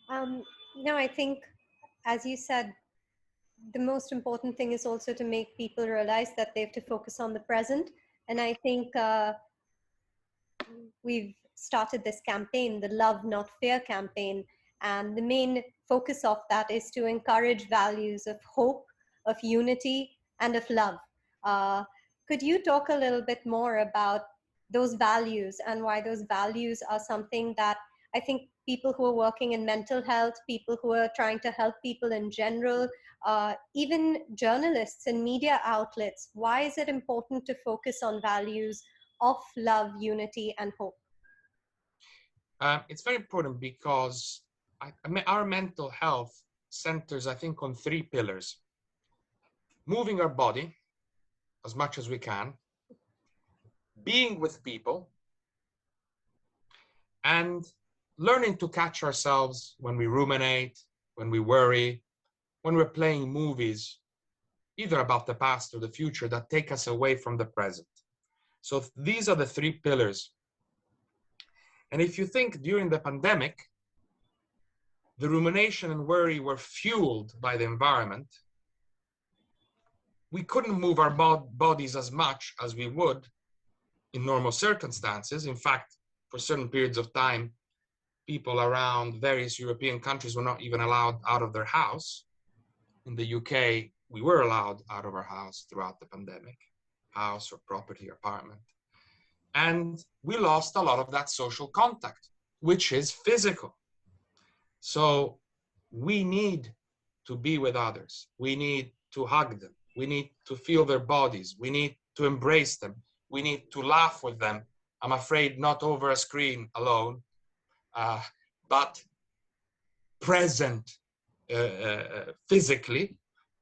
Um, I think, as you said, the most important thing is also to make people realize that they have to focus on the present. And I think we've started this campaign, the Love Not Fear campaign. And the main focus of that is to encourage values of hope, of unity, and of love. Uh, could you talk a little bit more about those values and why those values are something that I think people who are working in mental health, people who are trying to help people in general, even journalists and media outlets, why is it important to focus on values of love, unity, and hope? It's very important because our mental health centers, I think, on three pillars: moving our body as much as we can, being with people, and learning to catch ourselves when we ruminate, when we worry, when we're playing movies, either about the past or the future, that take us away from the present. So these are the three pillars. And if you think during the pandemic, the rumination and worry were fueled by the environment, we couldn't move our bodies as much as we would in normal circumstances. In fact, for certain periods of time, people around various European countries were not even allowed out of their house. In the UK, we were allowed out of our house throughout the pandemic, house or property, apartment. And we lost a lot of that social contact, which is physical. So we need to be with others. We need to hug them. We need to feel their bodies. We need to embrace them. We need to laugh with them. I'm afraid not over a screen alone, but present physically,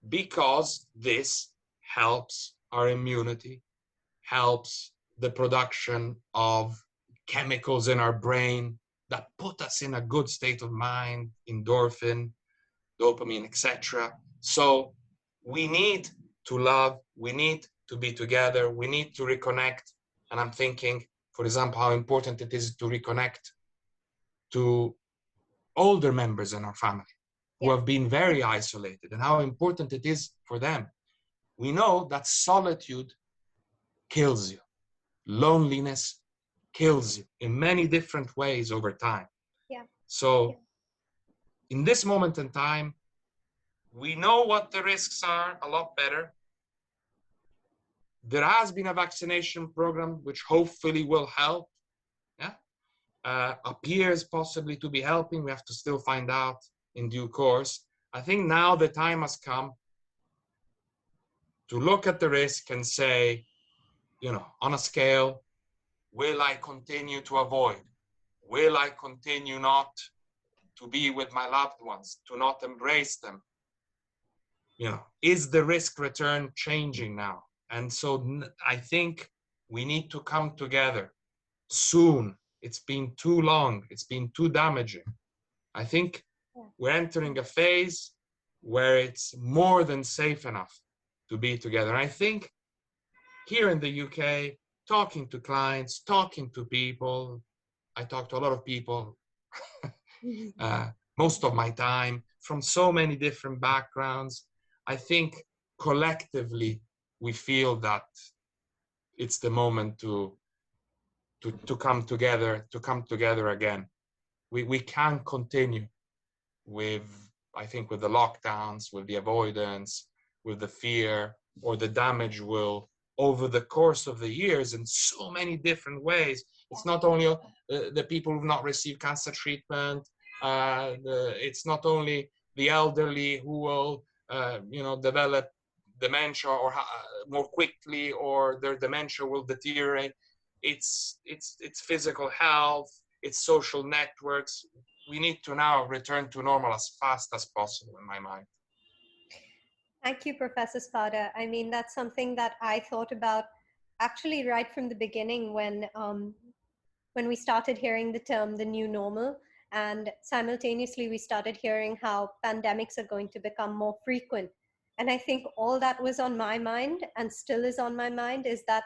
because this helps our immunity, helps the production of chemicals in our brain that put us in a good state of mind, endorphin, dopamine, etc. So we need to love, we need to be together, we need to reconnect. And I'm thinking, for example, how important it is to reconnect to older members in our family who Yeah. have been very isolated, and how important it is for them. We know that solitude kills you. Loneliness kills you in many different ways over time. Yeah. So in this moment in time, we know what the risks are a lot better. There has been a vaccination program which hopefully will help. Yeah, appears possibly to be helping. We have to still find out in due course. I think now the time has come to look at the risk and say, on a scale, will I continue to avoid? Will I continue not to be with my loved ones, to not embrace them? Is the risk return changing now? And so I think we need to come together soon. It's been too long. It's been too damaging. I think we're entering a phase where it's more than safe enough to be together. And I think here in the UK, talking to clients, talking to people, I talk to a lot of people most of my time from so many different backgrounds. I think collectively we feel that it's the moment to come together again. We can't continue with, I think, with the lockdowns, with the avoidance, with the fear, or the damage will over the course of the years in so many different ways. It's not only the people who've not received cancer treatment. It's not only the elderly who will, develop dementia or more quickly, or their dementia will deteriorate. It's physical health. It's social networks. We need to now return to normal as fast as possible, in my mind. Thank you, Professor Spada. I mean, that's something that I thought about actually right from the beginning when we started hearing the term the new normal, and simultaneously we started hearing how pandemics are going to become more frequent. And I think all that was on my mind and still is on my mind is that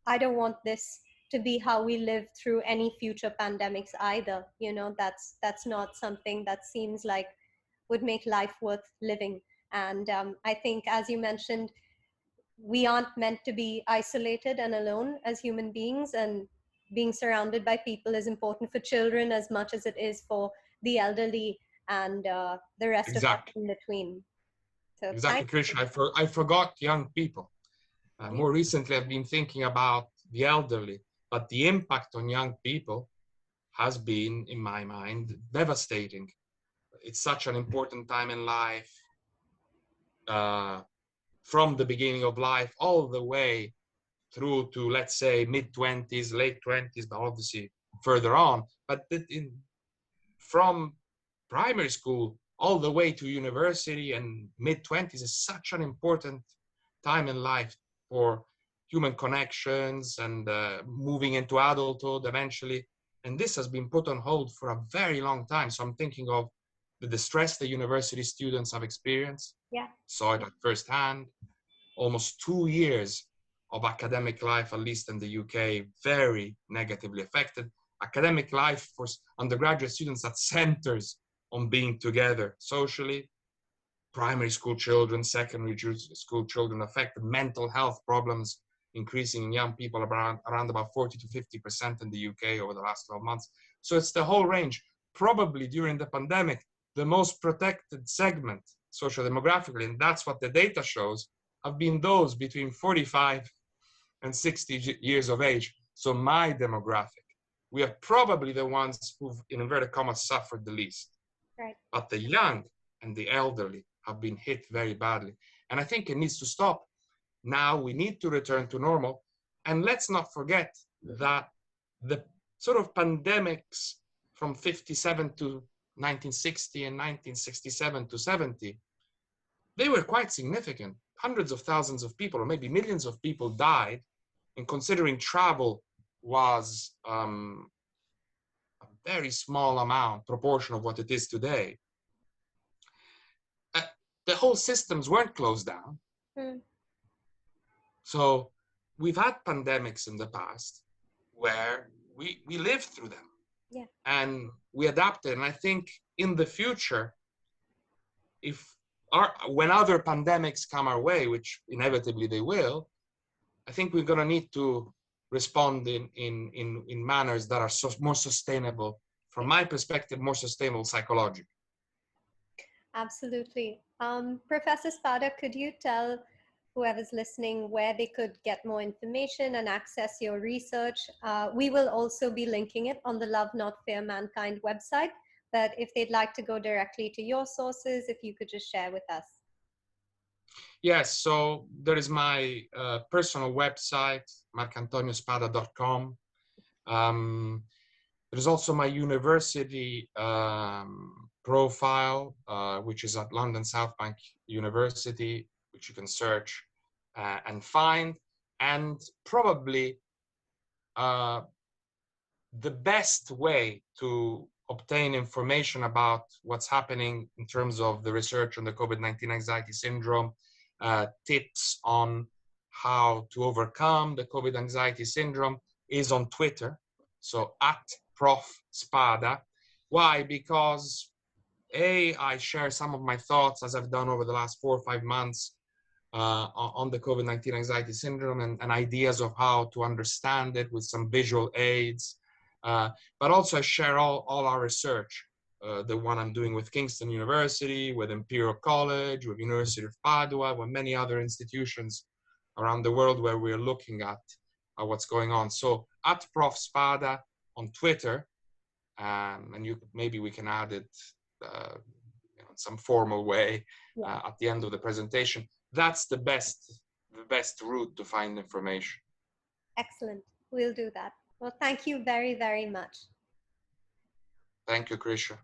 I don't want this to be how we live through any future pandemics either. You know, that's not something that seems like would make life worth living. And I think, as you mentioned, we aren't meant to be isolated and alone as human beings, and being surrounded by people is important for children as much as it is for the elderly and the rest of us Exactly. in between. So Exactly, thank Khrisha. you. I forgot young people. Yeah. More recently, I've been thinking about the elderly, but the impact on young people has been, in my mind, devastating. It's such an important time in life, uh, from the beginning of life all the way through to, let's say, mid 20s, late 20s, but obviously further on. But from primary school all the way to university and mid 20s is such an important time in life for human connections and moving into adulthood eventually. And this has been put on hold for a very long time. So I'm thinking of the distress the university students have experienced. Yeah. Saw it at firsthand. Almost 2 years of academic life, at least in the UK, very negatively affected. Academic life for undergraduate students that centers on being together socially. Primary school children, secondary school children affected, mental health problems increasing in young people around about 40 to 50% in the UK over the last 12 months. So it's the whole range. Probably during the pandemic, the most protected segment socio-demographically, and that's what the data shows, have been those between 45 and 60 years of age. So my demographic, we are probably the ones who've, in inverted commas, suffered the least. Right. But the young and the elderly have been hit very badly. And I think it needs to stop. Now we need to return to normal. And let's not forget that the sort of pandemics from 57 to 1960 and 1967 to 70, they were quite significant. Hundreds of thousands of people, or maybe millions of people died. And considering travel was a very small amount, proportion of what it is today, uh, the whole systems weren't closed down. Mm. So we've had pandemics in the past where we lived through them. Yeah. And we adapted. And I think in the future, when other pandemics come our way, which inevitably they will, I think we're going to need to respond in manners that are more sustainable, from my perspective, more sustainable psychologically. Absolutely. Professor Spada, could you tell whoever's listening where they could get more information and access your research? We will also be linking it on the Love Not Fear Mankind website, but if they'd like to go directly to your sources, if you could just share with us. Yes, so there is my personal website, marcantoniospada.com. There's also my university profile, which is at London South Bank University, which you can search and find. And probably the best way to obtain information about what's happening in terms of the research on the COVID-19 anxiety syndrome, tips on how to overcome the COVID anxiety syndrome, is on Twitter. So at Prof. Spada. Why? Because I share some of my thoughts, as I've done over the last 4 or 5 months, on the COVID-19 anxiety syndrome, and ideas of how to understand it with some visual aids. But also I share all our research, the one I'm doing with Kingston University, with Imperial College, with University of Padua, with many other institutions around the world where we're looking at what's going on. So at Prof. Spada on Twitter, and maybe we can add it in some formal way at the end of the presentation. That's the best route to find information. Excellent. We'll do that. Well, thank you very, very much. Thank you, Khrisha.